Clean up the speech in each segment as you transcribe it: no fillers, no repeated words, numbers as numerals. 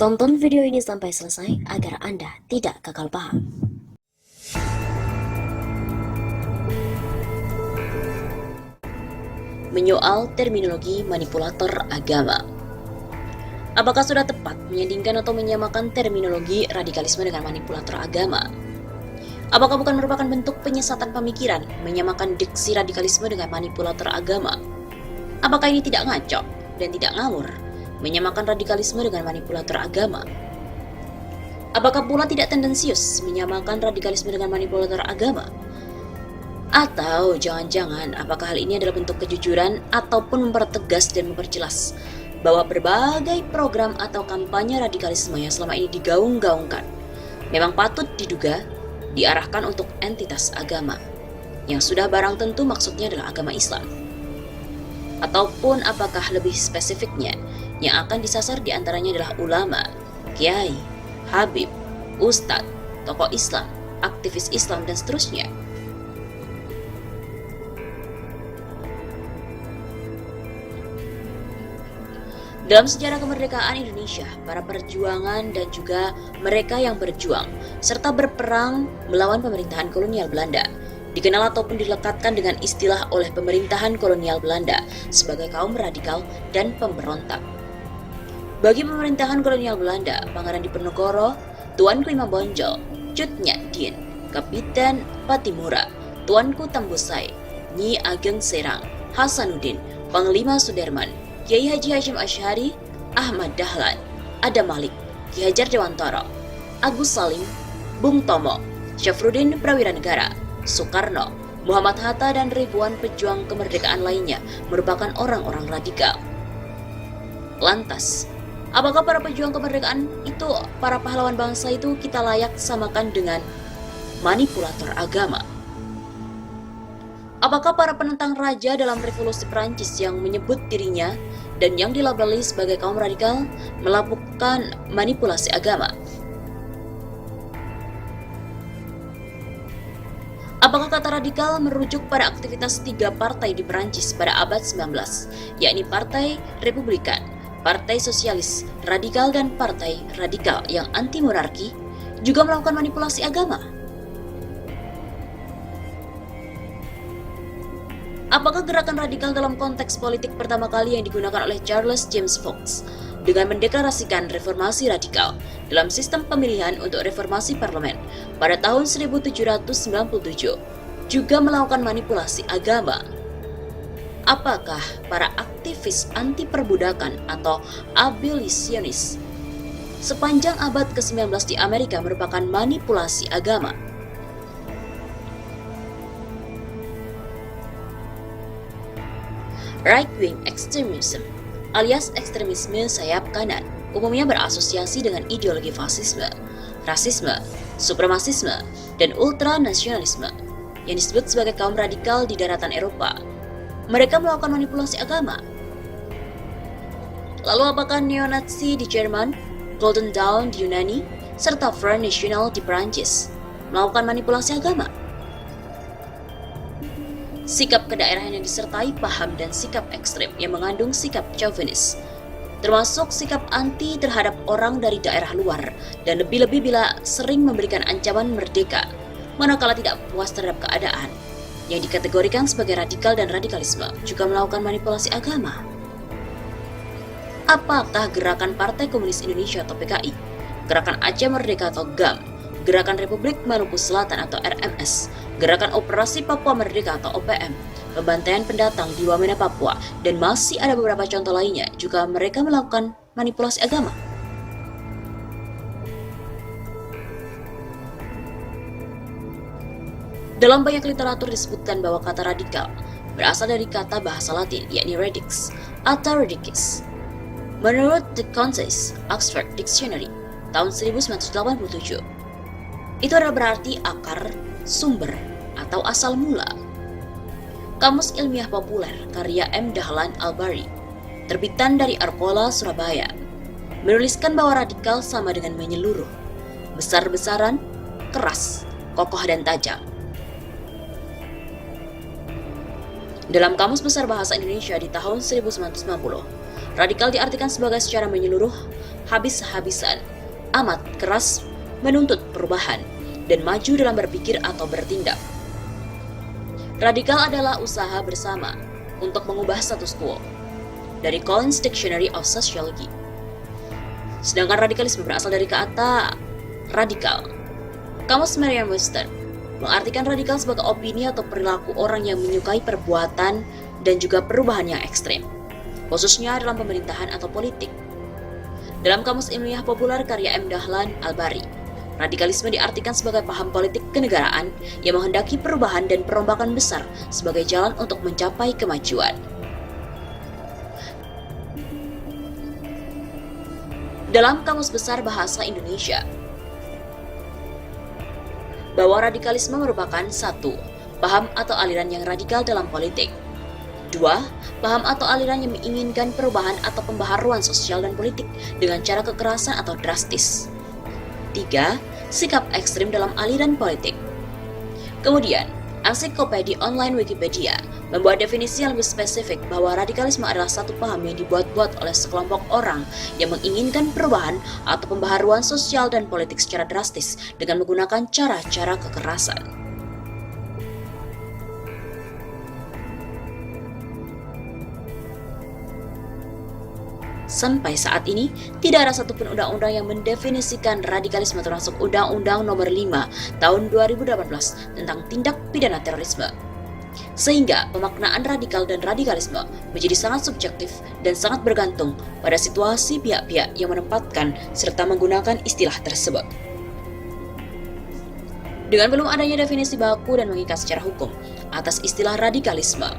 Tonton video ini sampai selesai agar Anda tidak gagal paham. Menyoal terminologi manipulator agama. Apakah sudah tepat menyandingkan atau menyamakan terminologi radikalisme dengan manipulator agama? Apakah bukan merupakan bentuk penyesatan pemikiran menyamakan diksi radikalisme dengan manipulator agama? Apakah ini tidak ngaco dan tidak ngawur menyamakan radikalisme dengan manipulator agama? Apakah pula tidak tendensius menyamakan radikalisme dengan manipulator agama? Atau jangan-jangan apakah hal ini adalah bentuk kejujuran ataupun mempertegas dan memperjelas bahwa berbagai program atau kampanye radikalisme yang selama ini digaung-gaungkan memang patut diduga diarahkan untuk entitas agama yang sudah barang tentu maksudnya adalah agama Islam? Ataupun apakah lebih spesifiknya yang akan disasar diantaranya adalah ulama, kiai, habib, ustadz, tokoh Islam, aktivis Islam, dan seterusnya? Dalam sejarah kemerdekaan Indonesia, para perjuangan dan juga mereka yang berjuang serta berperang melawan pemerintahan kolonial Belanda dikenal ataupun dilekatkan dengan istilah oleh pemerintahan kolonial Belanda sebagai kaum radikal dan pemberontak. Bagi pemerintahan kolonial Belanda, Pangeran Diponegoro, Tuanku Imam Bonjol, Cut Nyak Dien, Kapiten Patimura, Tuanku Tambusai, Nyi Ageng Serang, Hasanuddin, Panglima Sudirman, Kiai Haji Hashim Asy'ari, Ahmad Dahlan, Adam Malik, Ki Hajar Dewantara, Agus Salim, Bung Tomo, Syafruddin Prawiranegara, Soekarno, Muhammad Hatta, dan ribuan pejuang kemerdekaan lainnya merupakan orang-orang radikal. Lantas, apakah para pejuang kemerdekaan itu, para pahlawan bangsa itu kita layak samakan dengan manipulator agama? Apakah para penentang raja dalam revolusi Perancis yang menyebut dirinya dan yang dilabeli sebagai kaum radikal melakukan manipulasi agama? Apakah kata radikal merujuk pada aktivitas tiga partai di Perancis pada abad 19, yakni Partai Republikan, Partai Sosialis Radikal, dan Partai Radikal yang anti-monarki juga melakukan manipulasi agama? Apakah gerakan radikal dalam konteks politik pertama kali yang digunakan oleh Charles James Fox dengan mendeklarasikan reformasi radikal dalam sistem pemilihan untuk reformasi parlemen pada tahun 1797 juga melakukan manipulasi agama? Apakah para aktivis anti perbudakan atau abolisionis sepanjang abad ke-19 di Amerika merupakan manipulasi agama? Right-wing extremism alias ekstremisme sayap kanan umumnya berasosiasi dengan ideologi fasisme, rasisme, supremasisme, dan ultranasionalisme yang disebut sebagai kaum radikal di daratan Eropa. Mereka melakukan manipulasi agama. Lalu apakah neo-Nazi di Jerman, Golden Dawn di Yunani, serta Front National di Perancis melakukan manipulasi agama? Sikap kedaerahan yang disertai paham dan sikap ekstrem yang mengandung sikap chauvinis, termasuk sikap anti terhadap orang dari daerah luar, dan lebih-lebih bila sering memberikan ancaman merdeka manakala tidak puas terhadap keadaan, yang dikategorikan sebagai radikal dan radikalisme, juga melakukan manipulasi agama. Apakah gerakan Partai Komunis Indonesia atau PKI, Gerakan Aceh Merdeka atau GAM, Gerakan Republik Maluku Selatan atau RMS, Gerakan Operasi Papua Merdeka atau OPM, pembantaian pendatang di Wamena Papua, dan masih ada beberapa contoh lainnya juga mereka melakukan manipulasi agama? Dalam banyak literatur disebutkan bahwa kata radikal berasal dari kata bahasa Latin yakni radix atau radicus. Menurut The Concise Oxford Dictionary tahun 1987, itu adalah berarti akar, sumber, atau asal mula. Kamus Ilmiah Populer karya M. Dahlan Al-Bari, terbitan dari Arkola, Surabaya, menuliskan bahwa radikal sama dengan menyeluruh, besar-besaran, keras, kokoh, dan tajam. Dalam Kamus Besar Bahasa Indonesia di tahun 1990, Radikal diartikan sebagai secara menyeluruh, habis-habisan, amat keras, menuntut perubahan, dan maju dalam berpikir atau bertindak. Radikal adalah usaha bersama untuk mengubah status quo, dari Collins Dictionary of Sociology. Sedangkan radikalisme berasal dari kata radikal. Kamus Merriam-Webster mengartikan radikal sebagai opini atau perilaku orang yang menyukai perbuatan dan juga perubahan yang ekstrem, khususnya dalam pemerintahan atau politik. Dalam Kamus Ilmiah Populer karya M. Dahlan Al-Bari, radikalisme diartikan sebagai paham politik kenegaraan yang menghendaki perubahan dan perombakan besar sebagai jalan untuk mencapai kemajuan. Dalam Kamus Besar Bahasa Indonesia, bahwa radikalisme merupakan 1. Paham atau aliran yang radikal dalam politik. 2. Paham atau aliran yang menginginkan perubahan atau pembaharuan sosial dan politik dengan cara kekerasan atau drastis. 3. Sikap ekstrim dalam aliran politik. Kemudian, Ensiklopedia Online Wikipedia membuat definisi yang lebih spesifik bahwa radikalisme adalah satu paham yang dibuat-buat oleh sekelompok orang yang menginginkan perubahan atau pembaharuan sosial dan politik secara drastis dengan menggunakan cara-cara kekerasan. Sampai saat ini, tidak ada satupun undang-undang yang mendefinisikan radikalisme termasuk Undang-Undang Nomor 5 Tahun 2018 tentang tindak pidana terorisme. Sehingga pemaknaan radikal dan radikalisme menjadi sangat subjektif dan sangat bergantung pada situasi pihak-pihak yang menempatkan serta menggunakan istilah tersebut. Dengan belum adanya definisi baku dan mengikat secara hukum atas istilah radikalisme,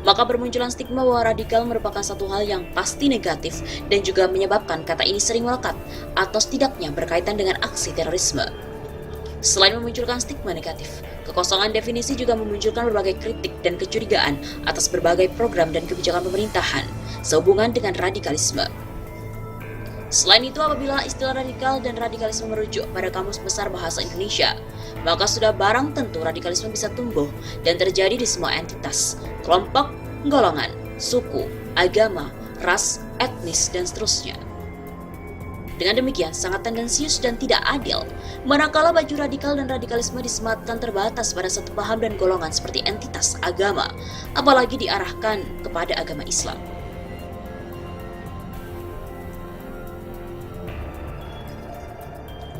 maka bermunculan stigma bahwa radikal merupakan satu hal yang pasti negatif dan juga menyebabkan kata ini sering melekat atau setidaknya berkaitan dengan aksi terorisme. Selain memunculkan stigma negatif, kekosongan definisi juga memunculkan berbagai kritik dan kecurigaan atas berbagai program dan kebijakan pemerintahan sehubungan dengan radikalisme. Selain itu, apabila istilah radikal dan radikalisme merujuk pada Kamus Besar Bahasa Indonesia, maka sudah barang tentu radikalisme bisa tumbuh dan terjadi di semua entitas, kelompok, golongan, suku, agama, ras, etnis, dan seterusnya. Dengan demikian, sangat tendensius dan tidak adil, manakala baju radikal dan radikalisme disematkan terbatas pada satu paham dan golongan seperti entitas agama, apalagi diarahkan kepada agama Islam.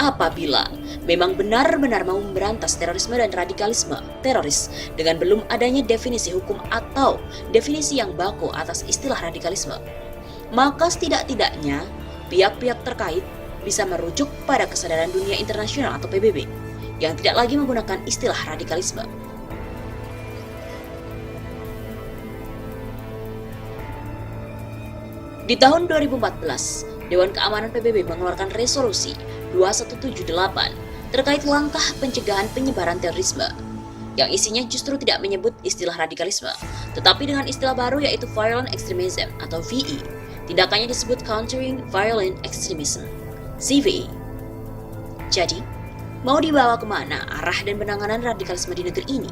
Apabila memang benar-benar mau memberantas terorisme dan radikalisme teroris dengan belum adanya definisi hukum atau definisi yang baku atas istilah radikalisme, maka setidak-tidaknya pihak-pihak terkait bisa merujuk pada kesadaran dunia internasional atau PBB yang tidak lagi menggunakan istilah radikalisme. Di tahun 2014, Dewan Keamanan PBB mengeluarkan resolusi 2178 terkait langkah pencegahan penyebaran terorisme, yang isinya justru tidak menyebut istilah radikalisme, tetapi dengan istilah baru yaitu Violent Extremism atau VE. Tindakannya disebut Countering Violent Extremism, CVE. Jadi, mau dibawa kemana arah dan penanganan radikalisme di negeri ini?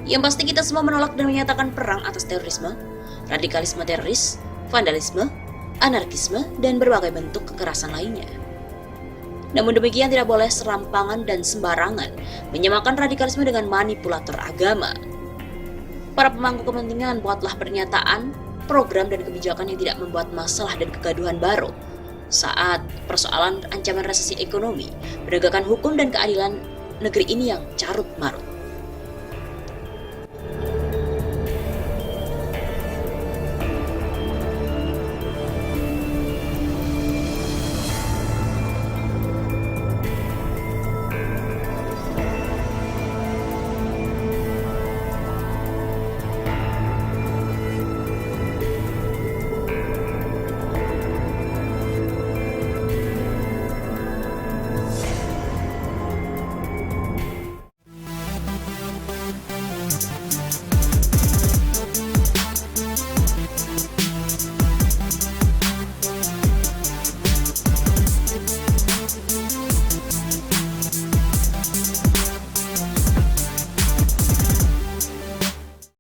Yang pasti kita semua menolak dan menyatakan perang atas terorisme, radikalisme teroris, vandalisme, anarkisme, dan berbagai bentuk kekerasan lainnya. Namun demikian tidak boleh serampangan dan sembarangan menyamakan radikalisme dengan manipulator agama. Para pemangku kepentingan buatlah pernyataan, program, dan kebijakan yang tidak membuat masalah dan kegaduhan baru saat persoalan ancaman resesi ekonomi, penegakan hukum dan keadilan negeri ini yang carut marut.